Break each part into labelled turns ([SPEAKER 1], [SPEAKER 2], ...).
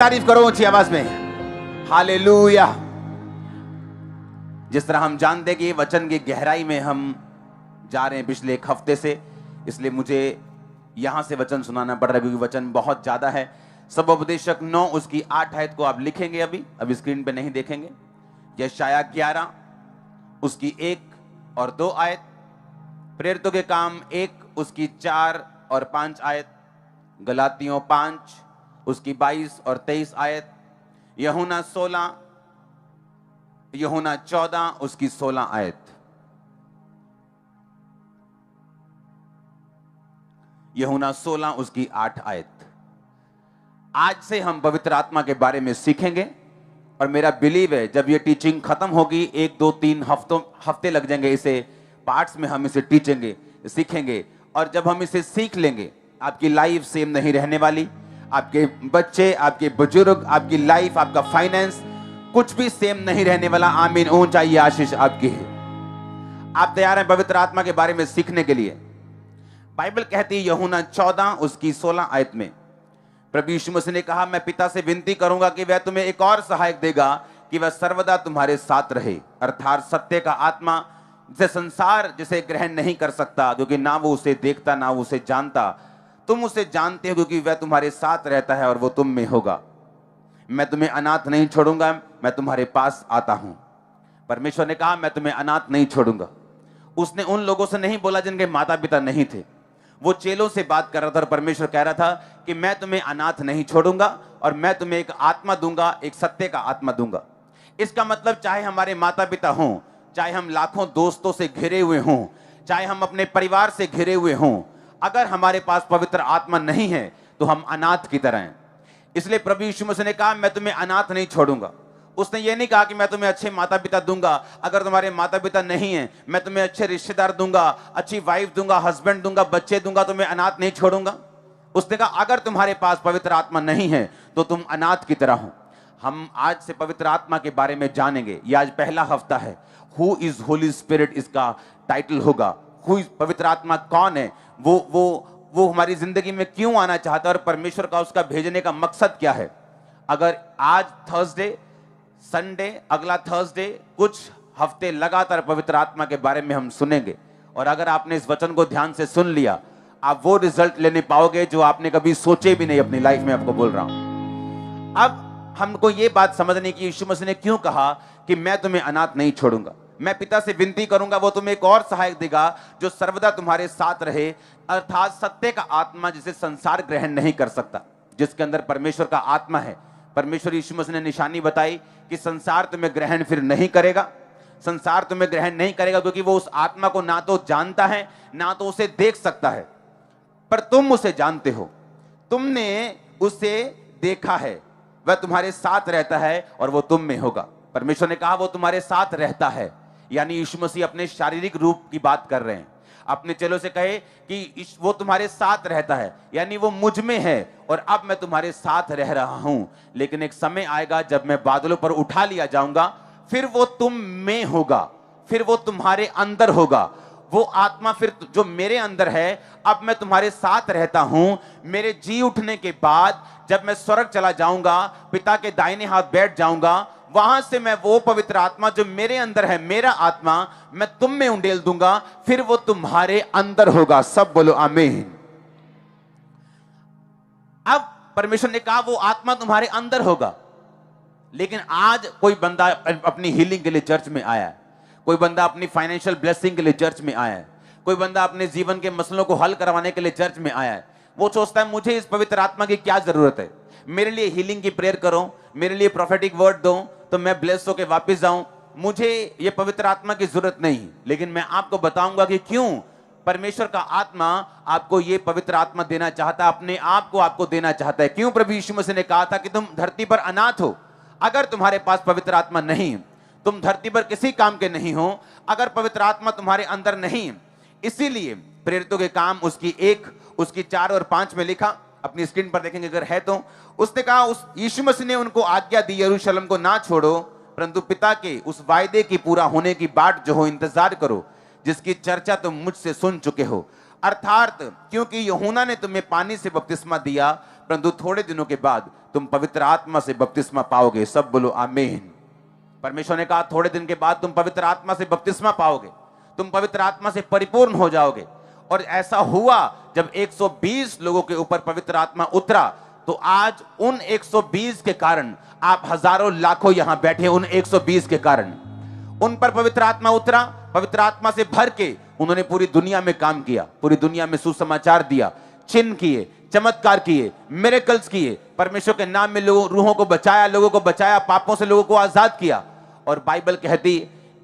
[SPEAKER 1] तारीफ करो ऊंची आवाज में, हालेलुया। जिस तरह हम जानते हैं कि वचन की गहराई में हम जा रहे हैं पिछले एक हफ्ते से, इसलिए मुझे यहां से वचन सुनाना पड़ रहा है क्योंकि वचन बहुत ज्यादा है। सबोपदेशक 9 उसकी 8 आयत को आप लिखेंगे, अभी स्क्रीन पे नहीं देखेंगे। यशायाह 11 उसकी 1 और 2 आयत, प्रेरितों के काम 1 उसकी 4 और 5 आयत, गलातियों 5 उसकी 22 और 23 आयत, यूहन्ना 14 उसकी 16 आयत, यूहन्ना 16 उसकी 8 आयत। आज से हम पवित्र आत्मा के बारे में सीखेंगे और मेरा बिलीव है जब ये टीचिंग खत्म होगी, 1 2 3 हफ्ते लग जाएंगे, इसे पार्ट्स में हम इसे सीखेंगे और जब हम इसे सीख लेंगे आपकी लाइफ सेम नहीं रहने वाली। आपके बच्चे, आपके बुजुर्ग, आपकी लाइफ, आपका फाइनेंस, कुछ भी सेम नहीं रहने वाला। आमीन। ऊंचा ये आशीष आपकी है। आप तैयार हैं पवित्र आत्मा के बारे में सीखने के लिए? बाइबल कहती है यूहन्ना 14 उसकी 16 आयत में, प्रभु यीशु मसीह ने कहा, मैं पिता से विनती करूंगा कि वह तुम्हें एक और सहायक देगा कि वह सर्वदा तुम्हारे साथ रहे, अर्थात सत्य का आत्मा, जिसे संसार जिसे ग्रहण नहीं कर सकता क्योंकि ना वो उसे देखता ना वो उसे जानता। तुम उसे जानते हो क्योंकि वह तुम्हारे साथ रहता है और वो तुम में होगा। मैं तुम्हें अनाथ नहीं छोड़ूंगा, मैं तुम्हारे पास आता हूं। परमेश्वर ने कहा मैं तुम्हें अनाथ नहीं छोड़ूंगा। उसने उन लोगों से नहीं बोला जिनके माता पिता नहीं थे, वो चेलों से बात कर रहा था और परमेश्वर कह रहा था कि मैं तुम्हें अनाथ नहीं छोड़ूंगा और मैं तुम्हें एक आत्मा दूंगा, एक सत्य का आत्मा दूंगा। इसका मतलब चाहे हमारे माता पिता हों, चाहे हम लाखों दोस्तों से घिरे हुए हों, चाहे हम अपने परिवार से घिरे हुए हों, अगर हमारे पास पवित्र आत्मा नहीं है तो हम अनाथ की तरह हैं। इसलिए प्रभु यीशु मसीह ने कहा मैं तुम्हें अनाथ नहीं छोड़ूंगा। उसने ये नहीं कहा कि मैं तुम्हें अच्छे माता पिता दूंगा, अगर तुम्हारे माता पिता नहीं हैं मैं तुम्हें अच्छे रिश्तेदार दूंगा, अच्छी वाइफ दूंगा, हस्बैंड दूंगा, बच्चे दूंगा, तुम्हें अनाथ नहीं छोड़ूंगा। उसने कहा अगर तुम्हारे पास पवित्र आत्मा नहीं है तो तुम अनाथ की तरह हो। हम आज से पवित्र आत्मा के बारे में जानेंगे। ये आज पहला हफ्ता है। हु इज होली स्पिरिट इसका टाइटल होगा। पवित्र आत्मा कौन है, वो हमारी जिंदगी में क्यों आना चाहता है और परमेश्वर का उसका भेजने का मकसद क्या है। अगर आज थर्सडे, संडे, अगला थर्सडे, कुछ हफ्ते लगातार पवित्र आत्मा के बारे में हम सुनेंगे और अगर आपने इस वचन को ध्यान से सुन लिया, आप वो रिजल्ट लेने पाओगे जो आपने कभी सोचे भी नहीं अपनी लाइफ में। आपको बोल रहा हूं। अब हमको ये बात समझने की यीशु मसीह ने क्यों कहा कि मैं तुम्हें अनाथ नहीं छोड़ूंगा, मैं पिता से विनती करूंगा, वो तुम्हें एक और सहायक देगा जो सर्वदा तुम्हारे साथ रहे, अर्थात सत्य का आत्मा जिसे संसार ग्रहण नहीं कर सकता, जिसके अंदर परमेश्वर का आत्मा है। परमेश्वर यीशु मसीह ने निशानी बताई कि संसार तुम्हें ग्रहण फिर नहीं करेगा। संसार तुम्हें ग्रहण नहीं करेगा क्योंकि वो उस आत्मा को ना तो जानता है ना तो उसे देख सकता है, पर तुम उसे जानते हो, तुमने उसे देखा है, वह तुम्हारे साथ रहता है और वो तुम में होगा। परमेश्वर ने कहा वो तुम्हारे साथ रहता है, यानी यीशु मसीह अपने शारीरिक रूप की बात कर रहे हैं। अपने चेलों से कहे कि वो तुम्हारे साथ रहता है, यानी वो मुझ में है और अब मैं तुम्हारे साथ रह रहा हूं, लेकिन एक समय आएगा जब मैं बादलों पर उठा लिया जाऊंगा, फिर वो तुम में होगा, फिर वो तुम्हारे अंदर होगा। वो आत्मा फिर जो मेरे अंदर है, अब मैं तुम्हारे साथ रहता हूं। मेरे जी उठने के बाद जब मैं स्वर्ग चला जाऊंगा, पिता के दाहिने हाथ बैठ जाऊंगा, वहां से मैं वो पवित्र आत्मा जो मेरे अंदर है, मेरा आत्मा, मैं तुम में उंडेल दूंगा, फिर वो तुम्हारे अंदर होगा। सब बोलो आमीन। अब परमेश्वर ने कहा वो आत्मा तुम्हारे अंदर होगा, लेकिन आज कोई बंदा अपनी हीलिंग के लिए चर्च में आया है, कोई बंदा अपनी फाइनेंशियल ब्लेसिंग के लिए चर्च में आया है, कोई बंदा अपने जीवन के मसलों को हल करवाने के लिए चर्च में आया है। वो सोचता है मुझे इस पवित्र आत्मा की क्या जरूरत है, मेरे लिए हीलिंग की प्रेयर करो, मेरे लिए प्रोफेटिक वर्ड दो तो मैं ब्लेस होकर वापस जाऊं, मुझे ये पवित्र आत्मा की जरूरत नहीं। लेकिन मैं आपको बताऊंगा कि क्यों परमेश्वर का आत्मा आपको ये पवित्र आत्मा देना चाहता है, अपने आप को आपको देना चाहता है। क्यों प्रभु यीशु मसीह ने कहा था कि तुम धरती पर अनाथ हो, अगर तुम्हारे पास पवित्र आत्मा नहीं, तुम धरती पर किसी काम के नहीं हो अगर पवित्र आत्मा तुम्हारे अंदर नहीं। इसीलिए प्रेरितों के काम उसकी 1 उसकी 4 और 5 में लिखा, अपनी स्क्रीन पर देखेंगे अगर है तो। उसने कहा, उस यीशु मसीह ने उनको आज्ञा दी यरूशलेम को ना छोड़ो, परंतु पिता के उस वायदे की पूरा होने की बाट जो हो इंतजार करो, जिसकी चर्चा तुम मुझसे सुन चुके हो। अर्थात क्योंकि यूहन्ना ने तुम्हें पानी से बपतिस्मा दिया, परंतु थोड़े दिनों के बाद तुम पवित्र आत्मा से बपतिस्मा पाओगे। सब बोलो आमीन। परमेश्वर ने कहा थोड़े दिन के बाद तुम पवित्र आत्मा से बपतिस्मा पाओगे, तुम पवित्र आत्मा से परिपूर्ण हो जाओगे। और ऐसा हुआ जब 120 लोगों के ऊपर पवित्र आत्मा उतरा, तो आज उन 120 के कारण आप हजारों लाखों यहां बैठे, उन 120 के कारण उन पर पवित्र आत्मा उतरा। पवित्र आत्मा से भर के उन्होंने पूरी दुनिया में काम किया, पूरी दुनिया में सुसमाचार दिया, चिन्ह किए, चमत्कार किए, मिरेकल्स किए, परमेश्वर के नाम में लोगों रूहों को बचाया, लोगों को बचाया, पापों से लोगों को आजाद किया। और बाइबल कहती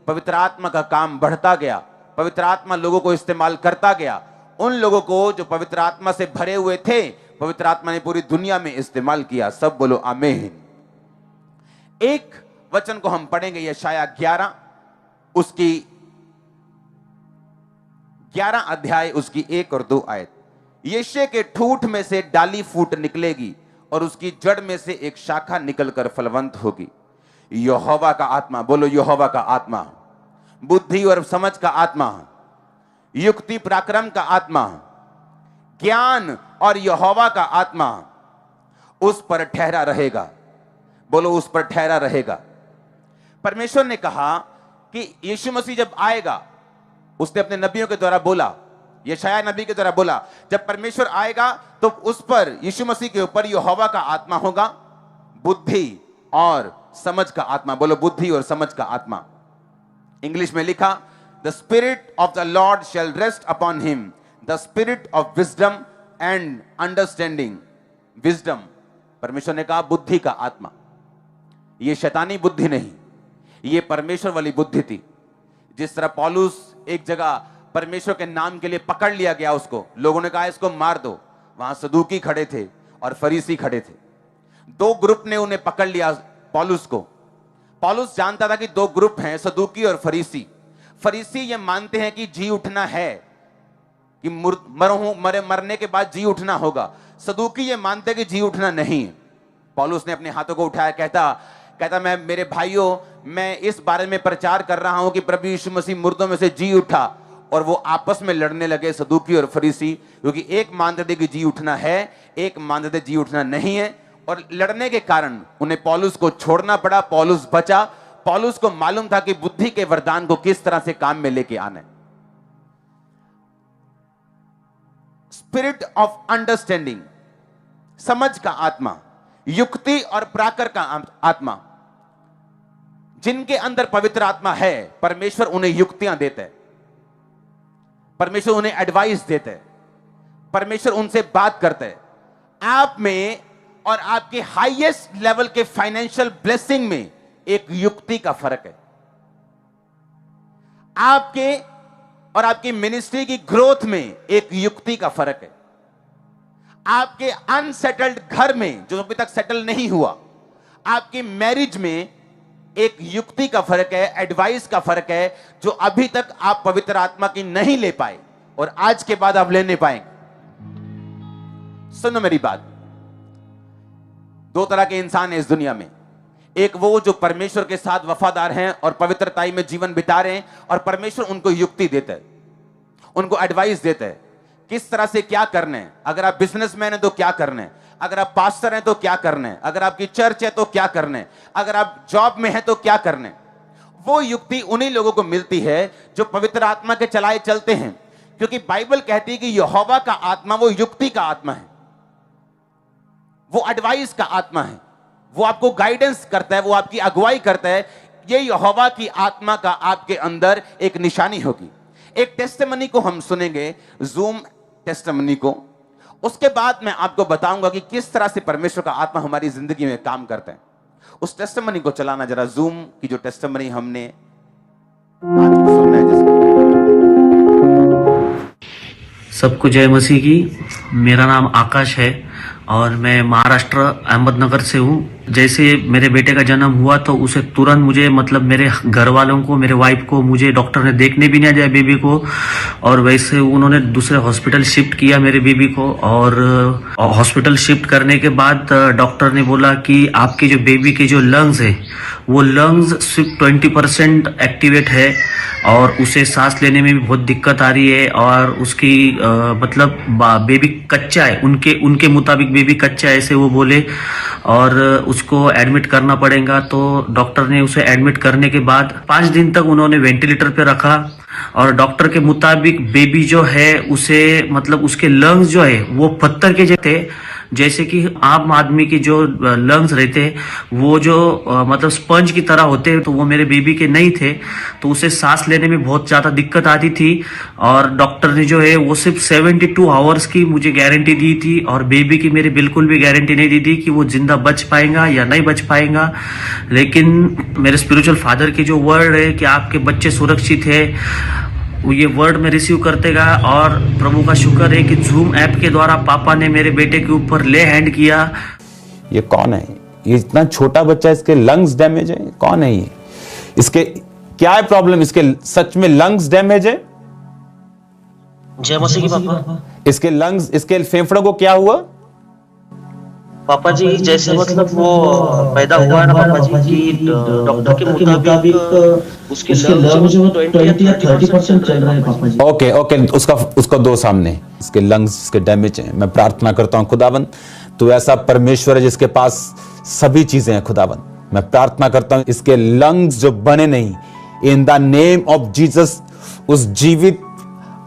[SPEAKER 1] पवित्र आत्मा का काम बढ़ता गया, पवित्र आत्मा लोगों को इस्तेमाल करता गया। उन लोगों को जो पवित्र आत्मा से भरे हुए थे, पवित्र आत्मा ने पूरी दुनिया में इस्तेमाल किया। सब बोलो आमीन। एक वचन को हम पढ़ेंगे, यशाया 11 उसकी 11 अध्याय उसकी 1 और 2 आयत। यिशै के ठूठ में से डाली फूट निकलेगी और उसकी जड़ में से एक शाखा निकलकर फलवंत होगी। यहोवा का आत्मा, बोलो यहोवा का आत्मा, बुद्धि और समझ का आत्मा, युक्ति पराक्रम का आत्मा, ज्ञान और यहोवा का आत्मा उस पर ठहरा रहेगा। बोलो उस पर ठहरा रहेगा। परमेश्वर ने कहा कि यीशु मसीह जब आएगा, उसने अपने नबियों के द्वारा बोला, यशाया नबी के द्वारा बोला, जब परमेश्वर आएगा तो उस पर, यीशु मसीह के ऊपर यहोवा का आत्मा होगा, बुद्धि और समझ का आत्मा। बोलो बुद्धि और समझ का आत्मा। इंग्लिश में लिखा, the spirit of the Lord shall rest upon him, the spirit of wisdom and understanding. Wisdom, परमेश्वर ने कहा बुद्धि का आत्मा। ये शैतानी बुद्धि नहीं, ये परमेश्वर वाली बुद्धि थी। जिस तरह पौलुस एक जगह परमेश्वर के नाम के लिए पकड़ लिया गया, उसको लोगों ने कहा इसको मार दो, वहां सदूकी खड़े थे और फरीसी खड़े थे। दो ग्रुप ने उन्हें पकड़ लिया पौलुस को। पौलुस जानता था कि दो ग्रुप हैं, सदूकी और फरीसी। फरीसी ये मानते हैं कि जी उठना है, कि मरने के बाद जी उठना होगा। सदूकी ये मानते हैं कि जी उठना नहीं। पौलुस ने अपने हाथों को उठाया, कहता मैं, मेरे भाइयों, मैं इस बारे में प्रचार कर रहा हूं कि प्रभु यीशु मसीह मुर्दों में से जी उठा। और वो आपस में लड़ने लगे, सदूकी और फरीसी, क्योंकि एक मानते थे कि जी उठना है, एक मानते थे जी उठना नहीं है। और लड़ने के कारण उन्हें पौलुस को छोड़ना पड़ा। पौलुस बचा। पौलुस को मालूम था कि बुद्धि के वरदान को किस तरह से काम में लेके आना है। स्पिरिट ऑफ अंडरस्टैंडिंग, समझ का आत्मा, युक्ति और पराक्रम का आत्मा। जिनके अंदर पवित्र आत्मा है, परमेश्वर उन्हें युक्तियां देता है, परमेश्वर उन्हें एडवाइस देता है, परमेश्वर उनसे बात करता है। आप में और आपके हाईएस्ट लेवल के फाइनेंशियल ब्लेसिंग में एक युक्ति का फर्क है। आपके और आपकी मिनिस्ट्री की ग्रोथ में एक युक्ति का फर्क है। आपके अनसेटल्ड घर में, जो अभी तक सेटल नहीं हुआ, आपकी मैरिज में एक युक्ति का फर्क है, एडवाइस का फर्क है, जो अभी तक आप पवित्र आत्मा की नहीं ले पाए और आज के बाद आप लेने पाएंगे। सुनो मेरी बात, दो तरह के इंसान हैं इस दुनिया में। एक वो जो परमेश्वर के साथ वफादार हैं और पवित्रताई में जीवन बिता रहे हैं, और परमेश्वर उनको युक्ति देता है, उनको एडवाइस देता है किस तरह से क्या करना है। अगर आप बिजनेसमैन हैं तो क्या करना है, अगर आप पास्टर हैं तो क्या करना है, अगर आपकी चर्च है तो क्या करना है, अगर आप जॉब में हैं तो क्या करना है। वो युक्ति उन्हीं लोगों को मिलती है जो पवित्र आत्मा के चलाए चलते हैं, क्योंकि बाइबल कहती है कि यहोवा का आत्मा वो युक्ति का आत्मा है, वो एडवाइस का आत्मा है, वो आपको गाइडेंस करता है, वो आपकी अगुवाई करता है। ये यहोवा की आत्मा का आपके अंदर एक निशानी होगी। एक टेस्टिमनी को हम सुनेंगे, जूम टेस्टिमनी को। उसके बाद मैं आपको बताऊंगा कि किस तरह से परमेश्वर का आत्मा हमारी जिंदगी में काम करता है। उस टेस्टिमनी को चलाना जरा, जूम की जो टेस्टिमनी हमने आज सुनना है।
[SPEAKER 2] सबको जय मसीह की। मेरा नाम आकाश है और मैं महाराष्ट्र अहमदनगर से हूँ। जैसे मेरे बेटे का जन्म हुआ तो उसे तुरंत मुझे, मतलब मेरे घर वालों को, मेरे वाइफ को, मुझे डॉक्टर ने देखने भी नहीं दिया बेबी को, और वैसे उन्होंने दूसरे हॉस्पिटल शिफ्ट किया मेरे बेबी को। और हॉस्पिटल शिफ्ट करने के बाद डॉक्टर ने बोला कि आपके जो बेबी के जो लंग्स है, वो लंग्स सिर्फ 20% एक्टिवेट है और उसे सांस लेने में भी बहुत दिक्कत आ रही है, और उसकी मतलब बेबी कच्चा है, उनके मुताबिक बेबी कच्चा है, ऐसे वो बोले, और उसको एडमिट करना पड़ेगा। तो डॉक्टर ने उसे एडमिट करने के बाद 5 दिन तक उन्होंने वेंटिलेटर पे रखा, और डॉक्टर के मुताबिक बेबी जो है उसे मतलब उसके लंग्स जो है वो पत्थर के जैसे, जैसे कि आम आदमी की जो लंग्स रहते हैं वो जो मतलब स्पंज की तरह होते हैं, तो वो मेरे बेबी के नहीं थे। तो उसे सांस लेने में बहुत ज़्यादा दिक्कत आती थी, और डॉक्टर ने जो है वो सिर्फ 72 आवर्स की मुझे गारंटी दी थी, और बेबी की मेरी बिल्कुल भी गारंटी नहीं दी थी कि वो जिंदा बच पाएगा या नहीं बच पाएगा। लेकिन मेरे स्पिरिचुअल फादर की जो वर्ड है कि आपके बच्चे सुरक्षित है, ये वर्ड में रिसीव करते गया, और प्रभु का शुक्र है कि जूम ऐप के द्वारा पापा ने मेरे बेटे के ऊपर ले हैंड किया।
[SPEAKER 3] ये कौन है? ये इतना छोटा बच्चा, इसके लंग्स डैमेज है? कौन है ये? इसके क्या है प्रॉब्लम? इसके सच में लंग्स डैमेज है?
[SPEAKER 2] जय मसीह की पापा।
[SPEAKER 3] इसके लंग्स, इसके फेफड़ों को क्या हुआ?
[SPEAKER 2] पापा जी जैसे मतलब वो पैदा हुआ है ना पापा जी की डॉक्टर के मुताबिक उसके लंग्स जो 20 या 30% चल रहे हैं पापा जी।
[SPEAKER 3] ओके ओके, उसको दो सामने। इसके लंग्स, इसके डैमेज हैं। मैं प्रार्थना करता हूं खुदावन, तू ऐसा परमेश्वर है जिसके पास सभी चीजें हैं खुदावन। मैं प्रार्थना करता हूं इसके लंग्स जो बने नहीं, in the name of Jesus, उस जीवित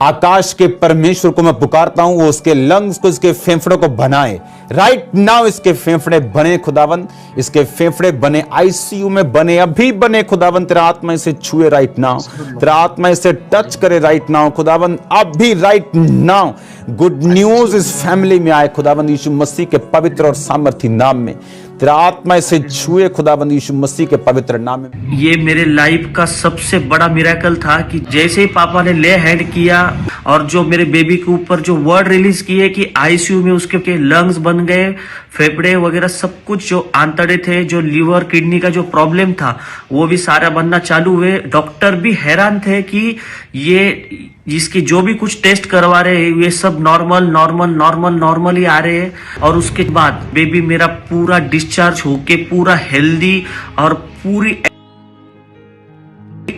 [SPEAKER 3] आकाश के परमेश्वर को मैं पुकारता हूं, वो उसके लंग्स को, इसके फेफड़ों को बनाए राइट नाउ। इसके फेफड़े बने खुदावन, इसके फेफड़े बने, आईसीयू में बने, अभी बने खुदावन। तेरा आत्मा इसे छुए राइट नाउ, तेरा आत्मा इसे टच करे राइट नाउ खुदावन, अभी राइट नाउ। गुड न्यूज इस फैमिली में आए खुदावन, यीशु मसीह के पवित्र और सामर्थी नाम में। तेरा आत्मा इसे छुए खुदाबंद, यीशु मसीह के पवित्र नाम में।
[SPEAKER 2] ये मेरे लाइफ का सबसे बड़ा मिरेकल था कि जैसे ही पापा ने ले हैंड किया और जो मेरे बेबी के ऊपर जो वर्ड रिलीज किए कि आईसीयू में उसके के लंग्स बन गए, फेफड़े वगैरह सब कुछ जो आंतड़े थे, जो लीवर किडनी का जो प्रॉब्लम था वो भी सारा बनना चालू हुए। डॉक्टर भी हैरान थे कि ये जिसकी जो भी कुछ टेस्ट करवा रहे हैं ये सब नॉर्मल ही आ रहे हैं। और उसके बाद बेबी मेरा पूरा डिस्चार्ज होके पूरा हेल्दी और पूरी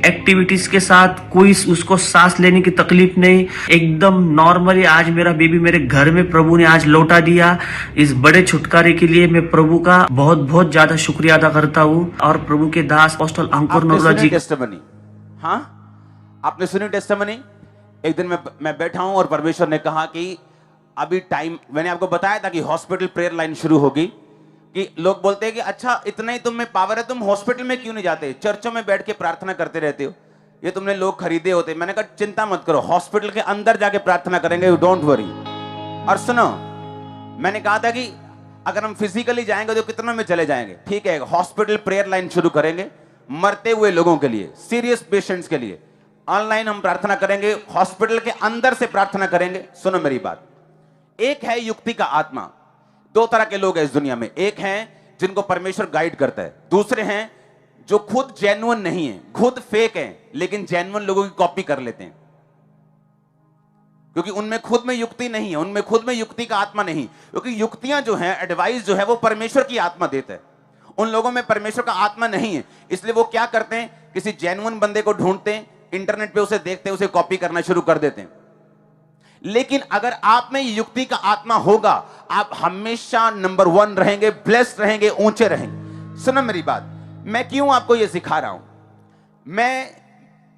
[SPEAKER 2] एक्टिविटीज के साथ, कोई उसको सांस लेने की तकलीफ नहीं, एकदम नॉर्मली आज मेरा बेबी मेरे घर में प्रभु ने आज लौटा दिया। इस बड़े छुटकारे के लिए मैं प्रभु का बहुत बहुत ज्यादा शुक्रिया अदा करता हूँ। और प्रभु के दास अपोस्टल अंकुर नरोला जी।
[SPEAKER 1] टेस्टिमनी, हाँ आपने सुनी टेस्टिमनी। एक दिन मैं बैठा हूं और परमेश्वर ने कहा कि अभी टाइम, मैंने आपको बताया था कि हॉस्पिटल प्रेयर लाइन शुरू होगी। कि लोग बोलते हैं कि अच्छा इतना ही तुम में पावर है, तुम हॉस्पिटल में क्यों नहीं जाते, चर्चों में बैठ के प्रार्थना करते रहते हो, ये तुमने लोग खरीदे होते। मैंने कहा चिंता मत करो, हॉस्पिटल के अंदर जाके प्रार्थना करेंगे, यू डोंट वरी। और सुनो, मैंने कहा था कि अगर हम फिजिकली जाएंगे तो कितनों में चले जाएंगे, ठीक है, हॉस्पिटल प्रेयर लाइन शुरू करेंगे मरते हुए लोगों के लिए, सीरियस पेशेंट्स के लिए। ऑनलाइन हम प्रार्थना करेंगे, हॉस्पिटल के अंदर से प्रार्थना करेंगे। सुनो मेरी बात, एक है युक्ति का आत्मा। दो तरह के लोग हैं इस दुनिया में, एक हैं जिनको परमेश्वर गाइड करता है, दूसरे हैं जो खुद जेन्युइन नहीं है, खुद फेक हैं, लेकिन जेन्युइन लोगों की कॉपी कर लेते हैं, क्योंकि उनमें खुद में युक्ति नहीं है, उनमें खुद में युक्ति का आत्मा नहीं। क्योंकि युक्तियां जो हैं, एडवाइस जो है वो परमेश्वर की आत्मा देता है, उन लोगों में परमेश्वर का आत्मा नहीं है। इसलिए वो क्या करते हैं, किसी जेन्युइन बंदे को ढूंढते हैं, इंटरनेट पे उसे देखते हैं, उसे कॉपी करना शुरू कर देते हैं। लेकिन अगर आप में युक्ति का आत्मा होगा, आप हमेशा नंबर 1 रहेंगे, ब्लेस्ड रहेंगे, ऊंचे रहेंगे। सुनो मेरी बात, मैं क्यों आपको यह सिखा रहा हूं।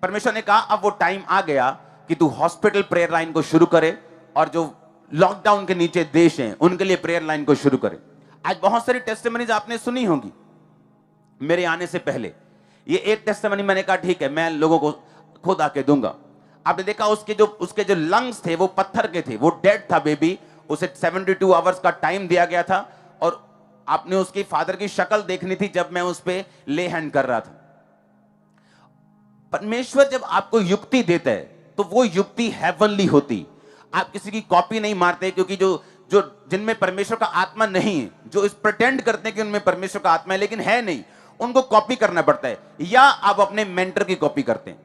[SPEAKER 1] परमेश्वर ने कहा अब वो टाइम आ गया कि तू हॉस्पिटल प्रेयर लाइन को शुरू करे, और जो लॉकडाउन के नीचे देश हैं उनके लिए प्रेयर लाइन को शुरू करे। आज बहुत सारी टेस्टिमनीज आपने सुनी होंगी मेरे आने से पहले। ये एक टेस्टिमनी मैंने कहा ठीक है, मैं लोगों को खुद आके दूंगा। आपने देखा उसके जो लंग्स थे वो पत्थर के थे, वो डेड था बेबी, उसे 72 आवर्स का टाइम दिया गया था, और आपने उसकी फादर की शक्ल देखनी थी जब मैं उस पे ले हैंड कर रहा था। परमेश्वर जब आपको युक्ति देता है तो वो युक्ति हेवनली होती। आप किसी की कॉपी नहीं मारते, क्योंकि जो जिनमें परमेश्वर का आत्मा नहीं है, जो इस प्रिटेंड करते हैं कि उनमें परमेश्वर का आत्मा है लेकिन है नहीं, उनको कॉपी करना पड़ता है, या आप अपने मेंटर की कॉपी करते हैं।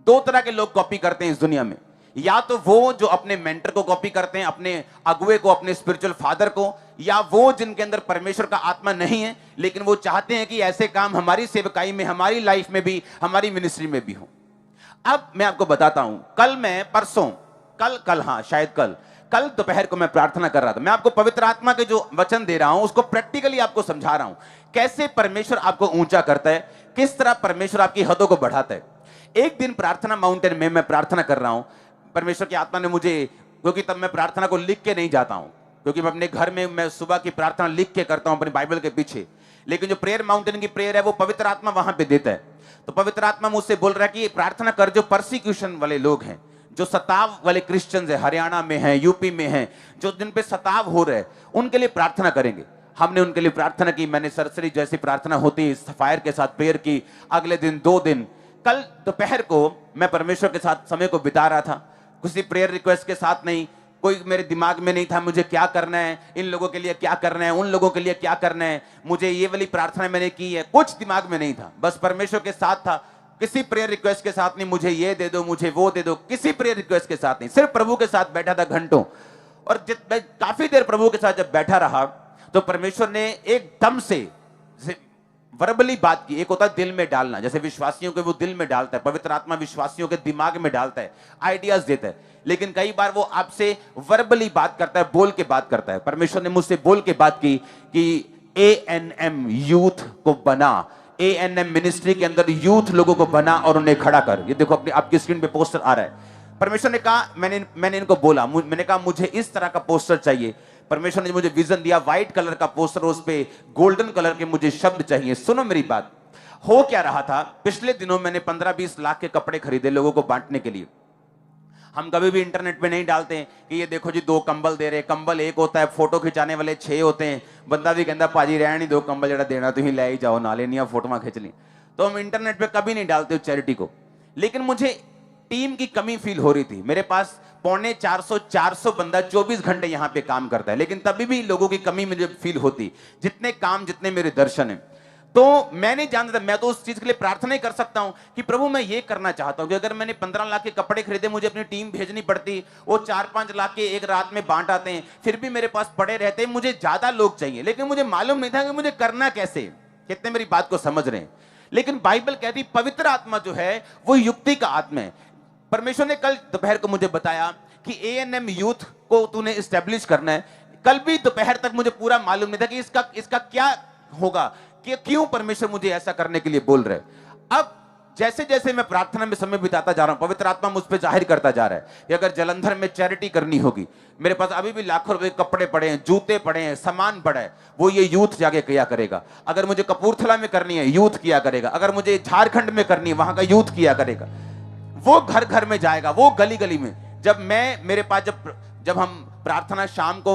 [SPEAKER 1] दो तरह के लोग कॉपी करते हैं इस दुनिया में, या तो वो जो अपने मेंटर को कॉपी करते हैं, अपने अगुए को, अपने स्पिरिचुअल फादर को, या वो जिनके अंदर परमेश्वर का आत्मा नहीं है लेकिन वो चाहते हैं कि ऐसे काम हमारी सेवकाई में, हमारी लाइफ में भी, हमारी मिनिस्ट्री में भी हो। अब मैं आपको बताता हूं, कल कल दोपहर को मैं प्रार्थना कर रहा था, मैं आपको पवित्र आत्मा के जो वचन दे रहा हूं उसको प्रैक्टिकली आपको समझा रहा हूं, कैसे परमेश्वर आपको ऊंचा करता है, किस तरह परमेश्वर आपकी हदों को बढ़ाता है। एक दिन प्रार्थना माउंटेन में मैं प्रार्थना कर रहा हूं, परमेश्वर की आत्मा ने मुझे, क्योंकि तब मैं प्रार्थना को लिख के नहीं जाता हूं, क्योंकि मैं अपने घर में मैं सुबह की प्रार्थना लिख के करता हूं अपनी बाइबल के पीछे, लेकिन जो प्रेयर माउंटेन की प्रेयर है वो पवित्र आत्मा वहां पे देता है। तो पवित्र आत्मा मुझसे बोल रहा है कि प्रार्थना कर, जो परसिक्यूशन वाले लोग हैं, जो सताव वाले क्रिश्चियंस है, हरियाणा में हैं, यूपी में हैं, जो जिन पे सताव हो रहे हैं, उनके लिए प्रार्थना करेंगे। हमने उनके लिए प्रार्थना की, मैंने सरसरी जैसी प्रार्थना होती है फायर के साथ प्रेयर की। अगले दिन 2 दिन, कल दोपहर को मैं परमेश्वर के साथ समय को बिता रहा था, किसी प्रेयर रिक्वेस्ट के साथ नहीं, कोई मेरे दिमाग में नहीं था मुझे क्या करना है, इन लोगों के लिए क्या करना है, उन लोगों के लिए क्या करना है, मुझे ये वाली प्रार्थना मैंने की है, कुछ दिमाग में नहीं था, बस परमेश्वर के साथ था। किसी प्रेयर रिक्वेस्ट के साथ नहीं, मुझे ये दे दो, मुझे वो दे दो, किसी प्रेयर रिक्वेस्ट के साथ नहीं, सिर्फ प्रभु के साथ बैठा था घंटों। और मैं काफी देर प्रभु के साथ जब बैठा रहा तो परमेश्वर ने एकदम से वर्बली बात की। एक होता है दिल में डालना, जैसे विश्वासियों के वो दिल में डालता है, पवित्र आत्मा विश्वासियों के दिमाग में डालता है, आइडियाज देता है, लेकिन कई बार वो आपसे वर्बली बात करता है, बोल के बात करता है। परमेश्वर ने मुझसे बोल के बात की कि ANM यूथ को बना, ANM मिनिस्ट्री के अंदर यूथ लोगों को बना और उन्हें खड़ा कर। ये देखो अपनी आपकी स्क्रीन पे पोस्टर आ रहा है। परमेश्वर ने कहा, मैंने इनको बोला, मैंने कहा मुझे इस तरह का पोस्टर चाहिए। परमेश्वर ने मुझे विजन दिया, व्हाइट कलर का पोस्टर, उस पे गोल्डन कलर के मुझे शब्द चाहिए। सुनो मेरी बात, हो क्या रहा था, पिछले दिनों मैंने 15-20 लाख के कपड़े खरीदे लोगों को बांटने के लिए। हम कभी भी इंटरनेट पे नहीं डालते हैं कि ये देखो जी 2 कंबल दे रहे, कंबल एक होता है, फोटो खिंचाने वाले 6 होते हैं। बंदा भी कहता भाजी रहन ही 2 कंबल जरा देना तुम ले ही जाओ, ना लेनी फोटो खिंच ली। तो हम इंटरनेट पे कभी नहीं डालते हो चैरिटी को। लेकिन मुझे टीम की कमी फील हो रही थी। मेरे पास 350-400 बंदा 24 घंटे यहां पे काम करता है, लेकिन तभी भी लोगों की कमी मुझे फील होती, जितने काम जितने मेरे दर्शन हैं। तो मैं नहीं जानता था, मैं तो उस चीज के लिए प्रार्थना ही कर सकता हूं कि प्रभु मैं ये करना चाहता हूं कि अगर मैंने 15 लाख के कपड़े खरीदे, मुझे अपनी टीम भेजनी पड़ती, वो 4-5 लाख के एक रात में बांट आते हैं, फिर भी मेरे पास पड़े रहते, मुझे ज्यादा लोग चाहिए, लेकिन मुझे मालूम नहीं था कि मुझे करना कैसे। कितने मेरी बात को समझ रहे हैं? लेकिन बाइबल कहती पवित्र आत्मा जो है वो युक्ति का आत्मा है। परमेश्वर ने कल दोपहर को मुझे बताया कि ANM यूथ को तूने एस्टेब्लिश करना है। कल भी दोपहर तक मुझे पूरा मालूम नहीं था कि इसका क्या होगा, कि क्यों परमेश्वर मुझे ऐसा करने के लिए बोल रहे। अब जैसे जैसे मैं प्रार्थना में समय बिताता जा रहा हूं, पवित्र आत्मा मुझ पे जाहिर करता जा रहा है कि अगर जलंधर में चैरिटी करनी होगी, मेरे पास अभी भी लाखों रुपए कपड़े पड़े हैं, जूते पड़े हैं, सामान पड़ा है, वो ये यूथ जाके किया करेगा। अगर मुझे कपूरथला में करनी है, यूथ किया करेगा। अगर मुझे झारखंड में करनी है, वहां का यूथ किया करेगा। वो घर घर में जाएगा, वो गली गली में। जब मैं मेरे पास जब हम प्रार्थना शाम को,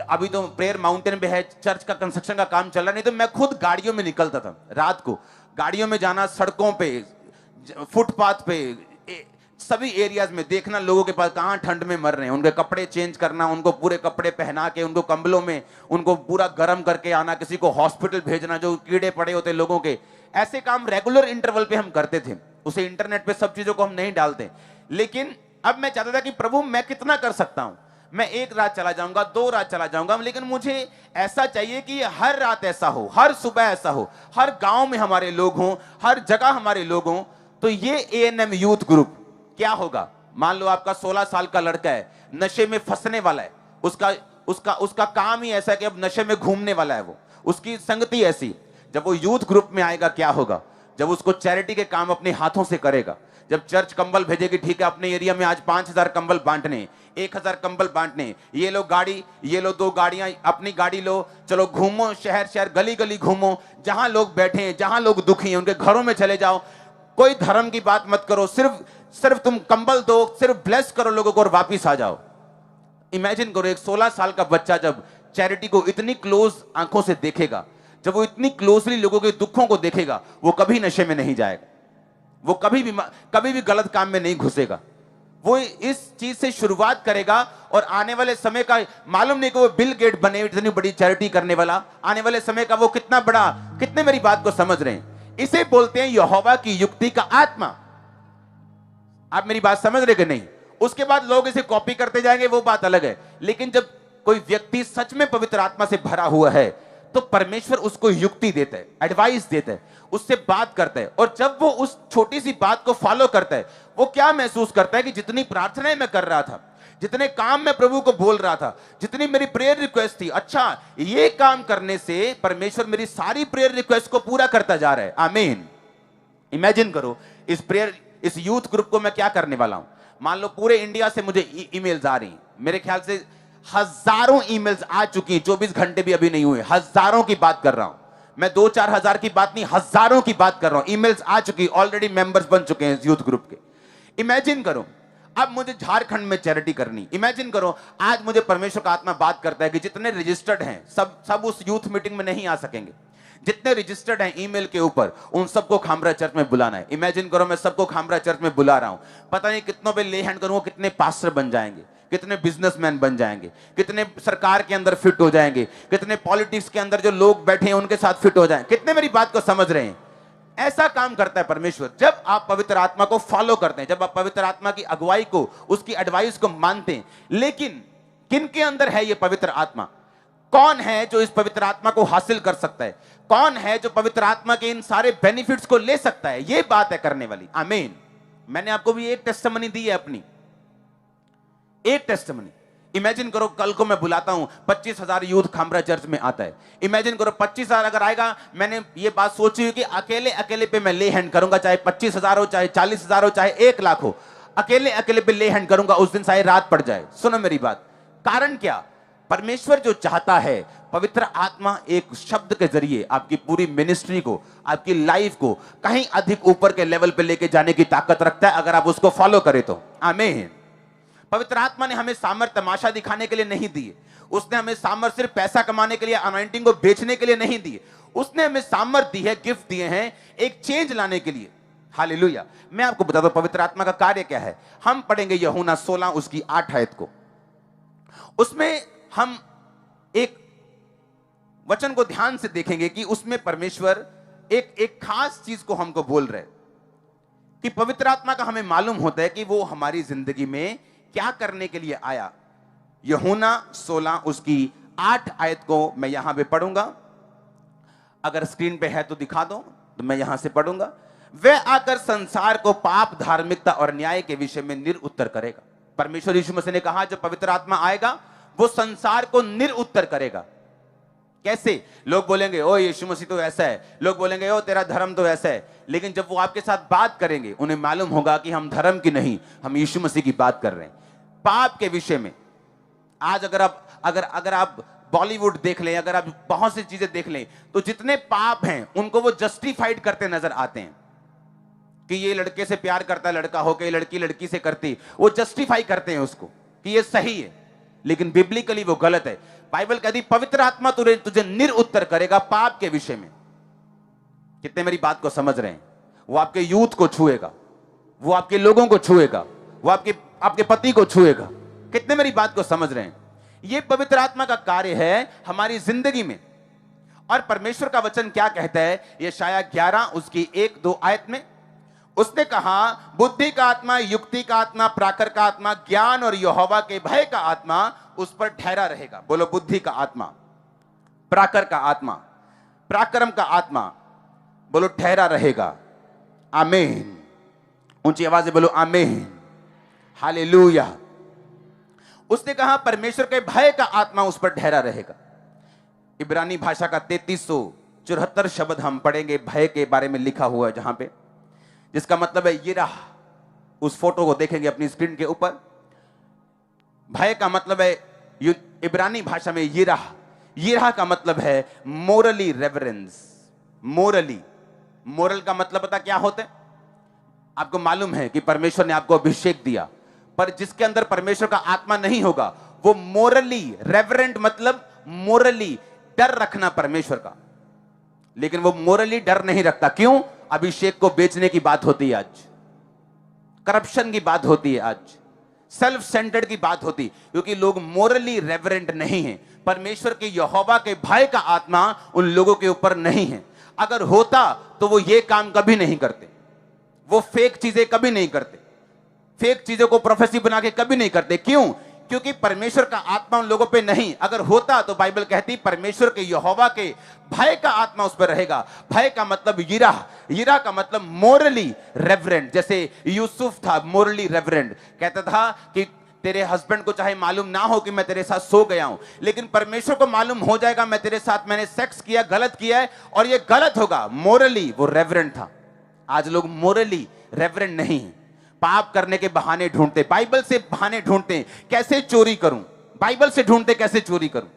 [SPEAKER 1] अभी तो प्रेयर माउंटेन पे है, चर्च का कंस्ट्रक्शन का काम चल रहा, नहीं तो मैं खुद गाड़ियों में निकलता था रात को, गाड़ियों में जाना, सड़कों पे, फुटपाथ पे, सभी एरियाज में देखना लोगों के पास कहां ठंड में मर रहे हैं, उनके कपड़े चेंज करना, उनको पूरे कपड़े पहना के, उनको कंबलों में उनको पूरा गर्म करके आना, किसी को हॉस्पिटल भेजना जो कीड़े पड़े होते लोगों के। ऐसे काम रेगुलर इंटरवल पे हम करते थे। उसे इंटरनेट पे सब चीजों को हम नहीं डालते। लेकिन अब मैं चाहता था कि प्रभु मैं कितना कर सकता हूं, मैं 1 रात चला जाऊंगा, 2 रात चला जाऊंगा, लेकिन मुझे ऐसा चाहिए कि हर रात ऐसा हो, हर सुबह ऐसा हो, हर गांव में हमारे लोग हों, हर जगह हमारे लोग हों। तो ये ANM यूथ ग्रुप क्या होगा, मान लो आपका 16 साल का लड़का है, नशे में फंसने वाला है, उसका काम ही ऐसा है कि अब नशे में घूमने वाला है, वो उसकी संगति ऐसी। जब वो यूथ ग्रुप में आएगा क्या होगा, जब उसको चैरिटी के काम अपने हाथों से करेगा, जब चर्च कंबल भेजेगी, ठीक है अपने एरिया में आज 5000 कंबल बांटने, 1000 कंबल बांटने, ये लो गाड़ी, ये लो 2 गाड़ियां, अपनी गाड़ी लो, चलो घूमो, शहर शहर गली गली घूमो, जहां लोग बैठे हैं, जहां लोग दुखी हैं उनके घरों में चले जाओ। कोई धर्म की बात मत करो, सिर्फ तुम कंबल दो, सिर्फ ब्लेस करो लोगों को और वापिस आ जाओ। इमेजिन करो एक 16 साल का बच्चा जब चैरिटी को इतनी क्लोज आंखों से देखेगा, जब वो इतनी क्लोजली लोगों के दुखों को देखेगा, वो कभी नशे में नहीं जाएगा, वो कभी भी गलत काम में नहीं घुसेगा। वो इस चीज से शुरुआत करेगा और आने वाले समय का मालूम नहीं कि वो बिल गेट बने इतनी बड़ी चैरिटी करने वाला, आने वाले समय का वो कितना बड़ा, कितने मेरी बात को समझ रहे हैं। इसे बोलते हैं यहोवा की युक्ति का आत्मा। आप मेरी बात समझ रहे कि नहीं? उसके बाद लोग इसे कॉपी करते जाएंगे, वो बात अलग है। लेकिन जब कोई व्यक्ति सच में पवित्र आत्मा से भरा हुआ है तो परमेश्वर उसको युक्ति देता है, एडवाइस देता है, उससे बात करता है। और जब वो उस छोटी सी बात को फॉलो करता है, वो क्या महसूस करता है कि जितनी प्रार्थनाएं मैं कर रहा था, जितने काम मैं प्रभु को बोल रहा था, जितनी मेरी प्रेयर रिक्वेस्ट थी, अच्छा ये काम करने से परमेश्वर मेरी सारी प्रेयर रिक्वेस्ट को पूरा करता जा रहा है। आमीन। इमेजिन करो इस यूथ ग्रुप को मैं क्या करने वाला हूं। मान लो पूरे इंडिया से मुझे ईमेल्स आ रही हैं, मेरे ख्याल से हजारों ईमेल्स आ चुकी हैं, 24 घंटे भी अभी नहीं हुए, हजारों की बात कर रहा हूं मैं, 2-4 हजार की बात नहीं, हजारों की बात कर रहा हूं। ईमेल्स आ चुकी, ऑलरेडी मेंबर्स बन चुके हैं इस यूथ ग्रुप के। इमेजिन करो अब मुझे झारखंड में चैरिटी करनी। इमेजिन करो आज मुझे परमेश्वर का आत्मा बात करता है कि जितने रजिस्टर्ड हैं सब उस यूथ मीटिंग में नहीं आ सकेंगे। जितने रजिस्टर्ड हैं ईमेल के ऊपर, उन सबको खामरा चर्च में बुलाना है। इमेजिन करो मैं सबको खामरा चर्च में बुला रहा हूं, पता नहीं कितनों पे ले हैंड करूंगा, कितने पास्टर बन जाएंगे, कितने बिजनेसमैन बन जाएंगे, कितने सरकार के अंदर फिट हो जाएंगे, कितने पॉलिटिक्स के अंदर जो लोग बैठे हैं उनके साथ फिट हो जाएंगे। कितने मेरी बात को समझ रहे हैं? ऐसा काम करता है परमेश्वर। जब आप पवित्र आत्मा को फॉलो करते हैं, जब आप पवित्र आत्मा की अगुवाई को, उसकी एडवाइस को मानते हैं। लेकिन किनके अंदर है यह पवित्र आत्मा? कौन है जो इस पवित्र आत्मा को हासिल कर सकता है? कौन है जो पवित्र आत्मा के इन सारे बेनिफिट्स को ले सकता है? यह बात है करने वाली। आमीन। मैंने आपको भी एक टेस्टिमनी दी है, अपनी एक टेस्टिमनी। इमेजिन करो कल को मैं बुलाता हूं 25,000 यूथ खामरा चर्च में आता है। इमेजिन करो 25,000 अगर आएगा, मैंने ये बात सोची हुई कि अकेले पे मैं ले हैंड करूंगा, चाहे 25,000 हो, चाहे 40,000 हो, चाहे 1 लाख हो, अकेले पे ले हैंड करूंगा। उस दिन चाहे रात पड़ जाए। सुनो मेरी बात, कारण क्या? परमेश्वर जो चाहता है, पवित्र आत्मा एक शब्द के जरिए आपकी पूरी मिनिस्ट्री को, आपकी लाइफ को कहीं अधिक ऊपर के लेवल पे लेके जाने की ताकत रखता है, अगर आप उसको फॉलो करें तो। आमीन। पवित्र आत्मा ने हमें सामर्थ तमाशा दिखाने के लिए नहीं दिए। उसने हमें सामर्थ सिर्फ पैसा कमाने के लिए, अनॉइंटिंग को बेचने के लिए नहीं दिए। उसने हमें सामर्थ दी है, गिफ्ट दिए हैं एक चेंज लाने के लिए। हालेलुया। मैं आपको बता दूं पवित्र आत्मा का कार्य क्या है। हम पढ़ेंगे यूहन्ना 16 उसकी 8 आयत को। उसमें हम एक वचन को ध्यान से देखेंगे कि उसमें परमेश्वर एक खास चीज को हमको बोल रहे कि पवित्र आत्मा का हमें मालूम होता है कि वो हमारी जिंदगी में क्या करने के लिए आया। यूहन्ना 16 उसकी 8 आयत को मैं यहां पे पढ़ूंगा। अगर स्क्रीन पे है तो दिखा दो, तो मैं यहां से पढ़ूंगा। वह आकर संसार को पाप, धार्मिकता और न्याय के विषय में निरुत्तर करेगा। परमेश्वर यीशु मसीह ने कहा जब पवित्र आत्मा आएगा वो संसार को निरुत्तर करेगा। कैसे? लोग बोलेंगे ओ यीशु मसीह तो ऐसा है, लोग बोलेंगे ओ तेरा धर्म तो ऐसा है, लेकिन जब वो आपके साथ बात करेंगे उन्हें मालूम होगा कि हम धर्म की नहीं, हम यीशु मसीह की बात कर रहे हैं। पाप के विषय में आज अगर आप बॉलीवुड देख लें, अगर आप बहुत सी चीजें देख लें, तो जितने पाप हैं उनको वो जस्टिफाइड करते नजर आते हैं कि ये लड़के से प्यार करता है लड़का होके, लड़की लड़की से करती, वो जस्टिफाई करते हैं उसको कि ये सही है, लेकिन बिब्लिकली वो गलत है। बाइबल कहती पवित्र आत्मा तुझे निरुत्तर करेगा पाप के विषय में। कितने मेरी बात को समझ रहे हैं? वो आपके यूथ को छुएगा, वो आपके लोगों को छुएगा, वो आपके पति को छुएगा। कितने मेरी बात को समझ रहे हैं? ये पवित्र आत्मा का कार्य है हमारी जिंदगी में। और परमेश्वर का वचन क्या कहता है? यशायाह 11 उसकी 1-2 आयत में उसने कहा बुद्धि का आत्मा, युक्ति का आत्मा, प्राकर का आत्मा, ज्ञान और यहोवा के भय का आत्मा उस पर ठहरा रहेगा। बोलो बुद्धि का आत्मा, प्राकर का आत्मा, पराक्रम का आत्मा, बोलो ठहरा रहेगा। आमीन। ऊंची आवाज से बोलो आमीन। हालेलुया। उसने कहा परमेश्वर के भय का आत्मा उस पर ठहरा रहेगा। इब्रानी भाषा का 3374 शब्द हम पढ़ेंगे भय के बारे में लिखा हुआ है, जहां पे जिसका मतलब है यिराह। उस फोटो को देखेंगे अपनी स्क्रीन के ऊपर। भय का मतलब है इब्रानी भाषा में यिराह। यिराह का मतलब है मोरली रेवरेंस। मोरल का मतलब पता क्या होता है? आपको मालूम है कि परमेश्वर ने आपको अभिषेक दिया, पर जिसके अंदर परमेश्वर का आत्मा नहीं होगा वो मोरली रेवरेंट, मतलब मोरली डर रखना परमेश्वर का, लेकिन वो मोरली डर नहीं रखता। क्यों? अभिषेक को बेचने की बात होती है आज, करप्शन की बात होती है आज, सेल्फ सेंटर्ड की बात होती, क्योंकि लोग मोरली रेवरेंट नहीं है। परमेश्वर के यहोवा के भय का आत्मा उन लोगों के ऊपर नहीं है। अगर होता तो वो ये काम कभी नहीं करते, वो फेक चीजें कभी नहीं करते, फेक चीजों को प्रोफेसी बना के कभी नहीं करते। क्यों? क्योंकि परमेश्वर का आत्मा उन लोगों पे नहीं। अगर होता तो बाइबल कहती परमेश्वर के यहोवा के भय का आत्मा उस पर रहेगा। भय का मतलब यिराह, यिराह का मतलब मोरली रेवरेंट। जैसे यूसुफ था मोरली रेवरेंट, कहता था कि तेरे हस्बैंड को चाहे मालूम ना हो कि मैं तेरे साथ सो गया हूं, लेकिन परमेश्वर को मालूम हो जाएगा मैं तेरे साथ मैंने सेक्स किया, गलत किया है और ये गलत होगा। मोरली वो रेवरेंड था। आज लोग मोरली रेवरेंड नहीं है, पाप करने के बहाने ढूंढते, बाइबल से बहाने ढूंढते, कैसे चोरी करूं, बाइबल से ढूंढते कैसे चोरी करूं,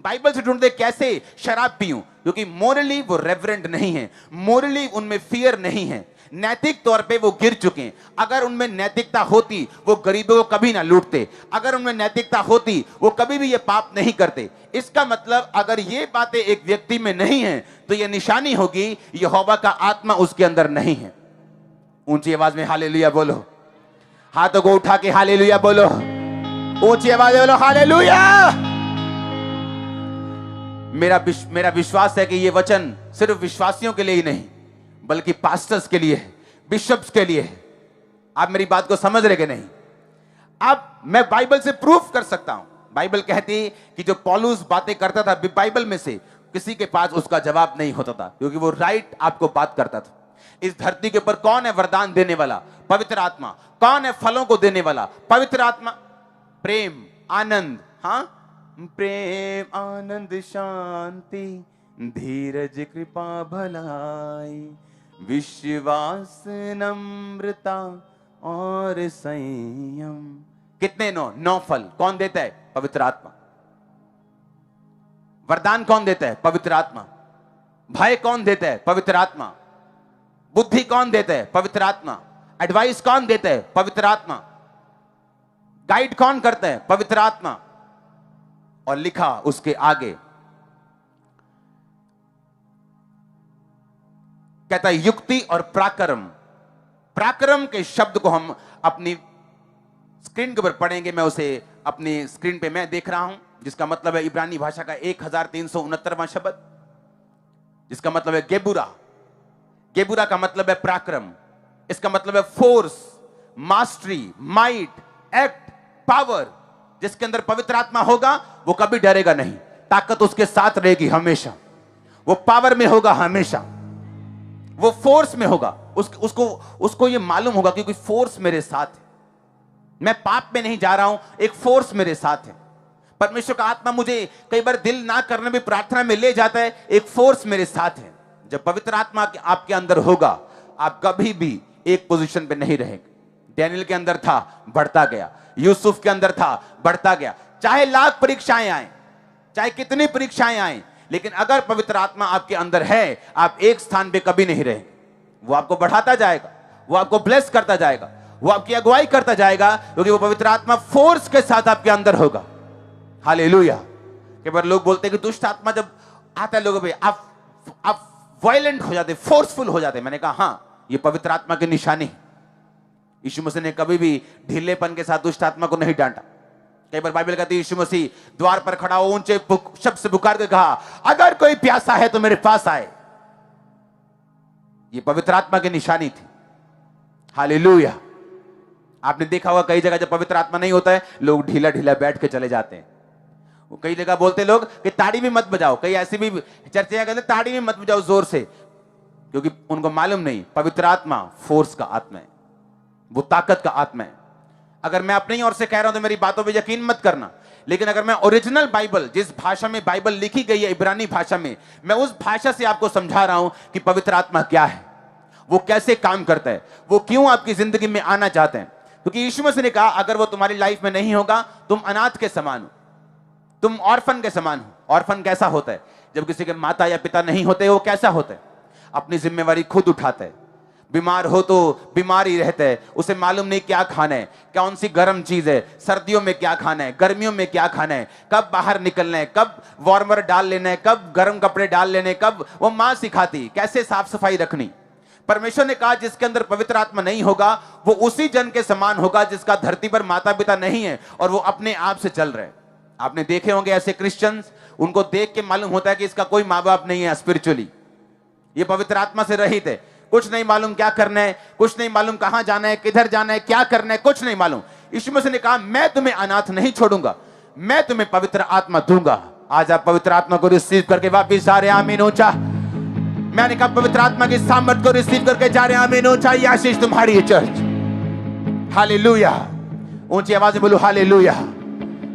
[SPEAKER 1] बाइबल से ढूंढते कैसे शराब पीऊं, क्योंकि मोरली वो रेवरेंड नहीं है, मोरली उनमें फियर नहीं है, नैतिक तौर पे वो गिर चुके हैं। अगर उनमें नैतिकता होती वो गरीबों को कभी ना लूटते, अगर उनमें नैतिकता होती वो कभी भी ये पाप नहीं करते। इसका मतलब अगर ये बातें एक व्यक्ति में नहीं है तो ये निशानी होगी यहोवा का आत्मा उसके अंदर नहीं है। ऊंची आवाज में हालेलुया बोलो, हाथों को उठा के हालेलुया बोलो, ऊंची आवाज में बोलो हालेलुया। मेरा विश्वास है कि ये वचन सिर्फ विश्वासियों के लिए ही नहीं बल्कि पास्टर्स के लिए है, बिशप्स के लिए है। आप मेरी बात को समझ रहे कि नहीं? अब मैं बाइबल से प्रूफ कर सकता हूं। बाइबल कहती है कि जो पौलुस बातें करता था बाइबल में से किसी के पास उसका जवाब नहीं होता था, क्योंकि वो राइट आपको बात करता था। इस धरती के ऊपर कौन है वरदान देने वाला? पवित्र आत्मा। कौन है फलों को देने वाला? पवित्र आत्मा। प्रेम, आनंद, हाँ, प्रेम, आनंद, शांति, धीरज, कृपा, भलाई, विश्वास, नम्रता और संयम। कितने? 9 फल। कौन देता है? पवित्र आत्मा। वरदान कौन देता है? पवित्र आत्मा। भय कौन देता है? पवित्र आत्मा। बुद्धि कौन देता है? पवित्र आत्मा। एडवाइस कौन देता है? पवित्र आत्मा। गाइड कौन करता है? पवित्र आत्मा। और लिखा उसके आगे, कहता है युक्ति और पराक्रम। पराक्रम के शब्द को हम अपनी स्क्रीन के ऊपर पढ़ेंगे। मैं उसे अपनी स्क्रीन पे मैं देख रहा हूं, जिसका मतलब है इब्रानी भाषा का 1369वां शब्द, जिसका मतलब है गेबुरा। गेबुरा का मतलब है पराक्रम। इसका मतलब है force, mastery, might, act, power. जिसके अंदर पवित्र आत्मा होगा वो कभी डरेगा नहीं, ताकत उसके साथ रहेगी हमेशा, वो पावर में होगा हमेशा, वो फोर्स में होगा। उसको ये मालूम होगा क्योंकि फोर्स मेरे साथ है, मैं पाप में नहीं जा रहा हूं, एक फोर्स मेरे साथ है। परमेश्वर का आत्मा मुझे कई बार दिल ना करने में प्रार्थना में ले जाता है, एक फोर्स मेरे साथ है। जब पवित्र आत्मा आपके अंदर होगा आप कभी भी एक पोजीशन पे नहीं रहेंगे। डैनियल के अंदर था, बढ़ता गया। यूसुफ के अंदर था, बढ़ता गया। चाहे लाख परीक्षाएं आए, चाहे कितनी परीक्षाएं आए, लेकिन अगर पवित्र आत्मा आपके अंदर है आप एक स्थान पे कभी नहीं रहेंगे। वो आपको बढ़ाता जाएगा, वो आपको ब्लेस करता जाएगा, वो आपकी अगुवाई करता जाएगा, क्योंकि वो पवित्र आत्मा फोर्स के साथ आपके अंदर होगा। हालेलुया। कई बार लोग बोलते हैं कि दुष्ट आत्मा जब आता है लोगों पे आप वायलेंट हो जाते, फोर्सफुल हो जाते। मैंने कहा हां, ये पवित्र आत्मा की निशानी है। यीशु मसीह ने कभी भी ढीलेपन के साथ दुष्ट आत्मा को नहीं डांटा। कई बार बाइबल कहती है यीशु मसीह द्वार पर खड़ा हो ऊंचे शब्द से पुकार के कहा, अगर कोई प्यासा है तो मेरे पास आए। ये पवित्र आत्मा की निशानी थी। हालेलुया। आपने देखा होगा कई जगह जब पवित्र आत्मा नहीं होता है लोग ढीला ढीला बैठ के चले जाते हैं। वो कई जगह बोलते लोग कि ताड़ी भी मत बजाओ, कई ऐसी भी चर्चाएं कहते ताड़ी भी मत बजाओ जोर से, क्योंकि उनको मालूम नहीं पवित्र आत्मा फोर्स का आत्मा है, वो ताकत का आत्मा है। अगर मैं अपनी ओर से कह रहा हूं तो मेरी बातों पे यकीन मत करना, लेकिन अगर मैं ओरिजिनल बाइबल, जिस भाषा में बाइबल लिखी गई है इब्रानी भाषा में, मैं उस भाषा से आपको समझा रहा हूं कि पवित्र आत्मा क्या है, वो कैसे काम करता है, वो क्यों आपकी जिंदगी में आना चाहते हैं। क्योंकि यीशु मसीह ने कहा अगर वो तुम्हारी लाइफ में नहीं होगा तुम अनाथ के समान हो, तुम ऑर्फन के समान हो। ऑर्फन कैसा होता है? जब किसी के माता या पिता नहीं होते, वो कैसा होता है? अपनी जिम्मेवारी खुद उठाता है। बीमार हो तो बीमार ही रहता है, उसे मालूम नहीं क्या खाना है, कौन सी गर्म चीज है, सर्दियों में क्या खाना है, गर्मियों में क्या खाना है, कब बाहर निकलना है, कब वार्मर डाल लेना है, कब गर्म कपड़े डाल लेने, कब वो मां सिखाती कैसे साफ सफाई रखनी। परमेश्वर ने कहा जिसके अंदर पवित्र आत्मा नहीं होगा वो उसी जन के समान होगा जिसका धरती पर माता पिता नहीं है और वो अपने आप से चल रहे हैं। आपने देखे होंगे ऐसे क्रिश्चियंस, उनको देख के मालूम होता है कि इसका कोई माँ बाप नहीं है स्पिरिचुअली, ये पवित्र आत्मा से रहित है, कुछ नहीं मालूम क्या करना है, कुछ नहीं मालूम कहां जाना है, किधर जाना है, क्या करना है, कुछ नहीं मालूम। यीशु मसीह ने कहा मैं तुम्हें अनाथ नहीं छोड़ूंगा, मैं तुम्हें पवित्र आत्मा दूंगा। आज आप पवित्र आत्मा को रिसीव करके वापिस आ रहे हैं, आमीन ऊंचा। मैंने कहा पवित्र आत्मा की सामर्थ को रिसीव करके जा रहे हैं, आमीन ऊंचा। ये आशीष तुम्हारी है चर्च। हालेलुया। ऊंची आवाज में बोलो हालेलुया,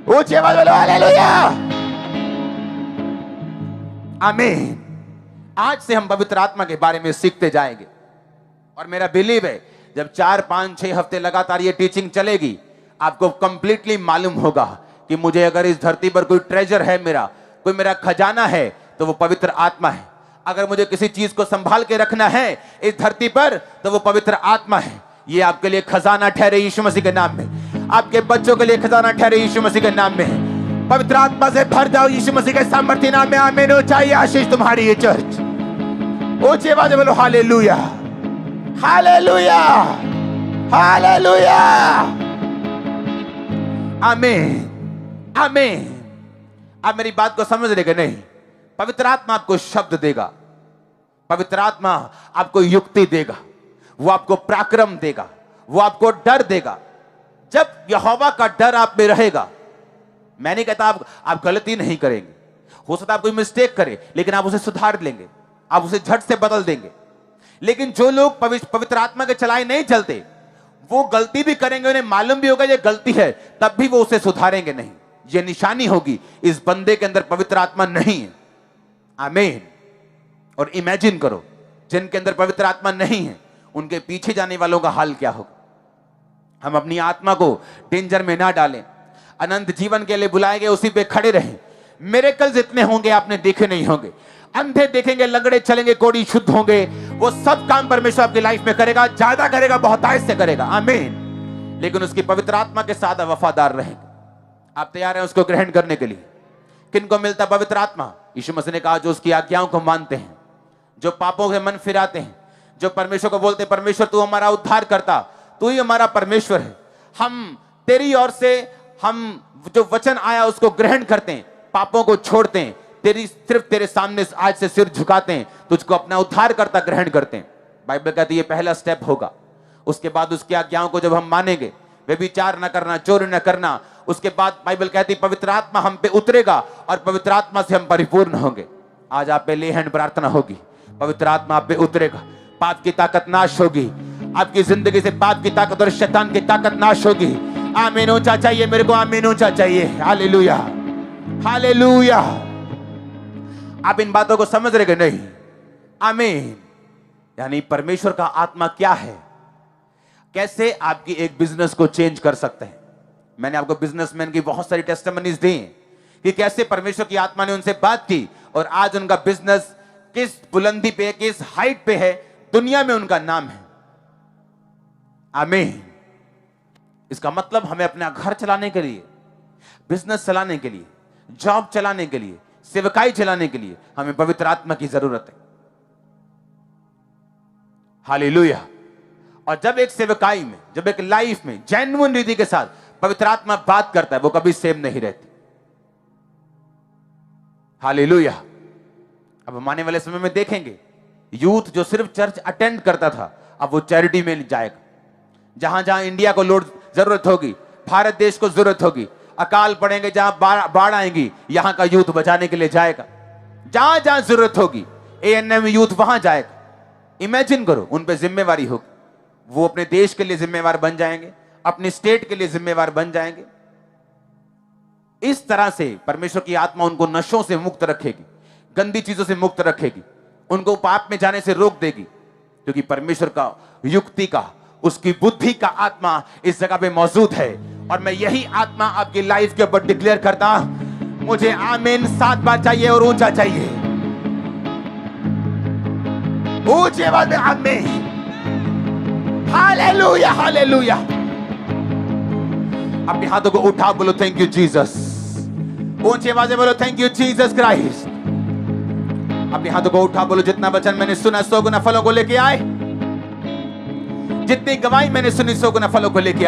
[SPEAKER 1] ऊंची आवाज में बोलो हालेलुया, आमीन। आज से हम पवित्र आत्मा के बारे में सीखते जाएंगे और मेरा बिलीव है जब 4, 5, 6 हफ्ते लगातार ये टीचिंग चलेगी, आपको कंप्लीटली मालूम होगा कि मुझे अगर इस धरती पर कोई ट्रेजर है, कोई मेरा खजाना है, तो वो पवित्र आत्मा है। अगर मुझे किसी चीज को संभाल के रखना है इस धरती पर, तो वो पवित्र आत्मा है। ये आपके लिए खजाना ठहरे यीशु मसीह के नाम में, आपके बच्चों के लिए खजाना ठहरे यीशु मसीह के नाम में। पवित्र आत्मा से भर जाओ यीशु मसीह के सामर्थ्य नाम में, आमीन। हो चाहिए आशीष तुम्हारी ये चर्च। ऊंची आवाज में बोलो हालेलुया, हालेलुया, हालेलुया, आमीन, आमीन। आप मेरी बात को समझ रहे कि नहीं? पवित्र आत्मा आपको शब्द देगा, पवित्र आत्मा आपको युक्ति देगा, वो आपको पराक्रम देगा, वो आपको डर देगा। जब यहोवा का डर आप में रहेगा, मैं नहीं कहता आप गलती नहीं करेंगे, हो सकता है आप कोई मिस्टेक करें, लेकिन आप उसे सुधार लेंगे, आप उसे झट से बदल देंगे। लेकिन जो लोग पवित्र आत्मा के चलाए नहीं चलते, वो गलती भी करेंगे, उन्हें मालूम भी होगा ये गलती है, तब भी वो उसे सुधारेंगे नहीं। ये निशानी होगी इस बंदे के अंदर पवित्र आत्मा नहीं है, आमीन। और इमेजिन करो जिनके अंदर पवित्र आत्मा नहीं है, उनके पीछे जाने वालों का हाल क्या होगा। हम अपनी आत्मा को डेंजर में ना डालें, अनंत जीवन के लिए बुलाए गए उसी पे खड़े रहें। मिरेकल्स इतने होंगे आपने देखे नहीं होंगे, अंधे देखेंगे, लंगड़े चलेंगे, कोढ़ी शुद्ध होंगे। वो सब काम परमेश्वर आपकी लाइफ में करेगा, ज्यादा करेगा, बहुतायत से करेगा, आमीन। लेकिन उसकी पवित्र आत्मा के साथ वफादार रहेंगे। आप तैयार हैं उसको ग्रहण करने के लिए? किनको मिलता पवित्र आत्मा? यीशु मसीह ने कहा जो उसकी आज्ञाओं को मानते हैं, जो पापों से मन फिराते हैं, जो परमेश्वर को बोलते हैं परमेश्वर तू हमारा उद्धार करता, तू ही हमारा परमेश्वर है, हम तेरी ओर से हम जो वचन आया उसको ग्रहण करते हैं, पापों को छोड़ते हैं, सिर्फ तेरे सामने आज से सिर झुकाते हैं, तुझको अपना उद्धार करता ग्रहण करते हैं। बाइबल कहती है ये पहला स्टेप होगा। उसके बाद उसकी आज्ञाओं को जब हम मानेंगे, व्यभिचार न करना, चोरी न करना, उसके बाद बाइबल कहती है पवित्र आत्मा हम पे उतरेगा और पवित्र आत्मा से हम परिपूर्ण होंगे। आज आप पे ले हैंड प्रार्थना होगी, पवित्र आत्मा आप पे उतरेगा, पाप की ताकत नाश होगी, आपकी जिंदगी से पाप की ताकत और शैतान की ताकत नाश होगी। आमीन ऊंचा चाहिए मेरे को, आमीन ऊंचा चाहिए, हालेलुया, हालेलुया। आप इन बातों को समझ रहे कि नहीं? आमीन। यानी परमेश्वर का आत्मा क्या है, कैसे आपकी एक बिजनेस को चेंज कर सकते हैं। मैंने आपको बिजनेसमैन की बहुत सारी टेस्टिमनीज दी कि कैसे परमेश्वर की आत्मा ने उनसे बात की और आज उनका बिजनेस किस बुलंदी पे, किस हाइट पे है, दुनिया में उनका नाम है, आमीन। इसका मतलब हमें अपना घर चलाने के लिए, बिजनेस चलाने के लिए, जॉब चलाने के लिए, सेवकाई चलाने के लिए हमें पवित्र आत्मा की जरूरत है, हालेलुया। और जब एक सेवकाई में, जब एक लाइफ में जेन्युइन रीति के साथ पवित्र आत्मा बात करता है, वो कभी सेम नहीं रहती, हालेलुया। अब हम आने वाले समय में देखेंगे यूथ जो सिर्फ चर्च अटेंड करता था, अब वो चैरिटी में जाएगा। जहां जहां इंडिया को लोड जरूरत होगी, भारत देश को जरूरत होगी, अकाल पड़ेंगे, जहां बाढ़ आएंगी, यहां का यूथ बचाने के लिए जाएगा। जहां जहां जरूरत होगी ANM यूथ वहां जाएगा। इमेजिन करो, उन पे जिम्मेवारी होगी, वो अपने देश के लिए जिम्मेवार बन जाएंगे, अपने स्टेट के लिए जिम्मेवार बन जाएंगे। इस तरह से परमेश्वर की आत्मा उनको नशों से मुक्त रखेगी, गंदी चीजों से मुक्त रखेगी, उनको पाप में जाने से रोक देगी, क्योंकि परमेश्वर का युक्ति का, उसकी बुद्धि का आत्मा इस जगह पे मौजूद है। और मैं यही आत्मा आपकी लाइफ के ऊपर डिक्लेयर करता, मुझे आमीन 7 बार चाहिए और ऊंचा चाहिए, ऊंची आवाज में आमीन, हालेलुया, हालेलुया। अपने हाथों को उठा, बोलो थैंक यू जीसस, ऊंची आवाज में बोलो थैंक यू जीसस क्राइस्ट। अपने हाथों को उठा, बोलो जितना वचन मैंने सुना 100 गुना फलों को लेके आए, जितनी गवाही मैंने सुनी 100 गुना फलों को लेके आए।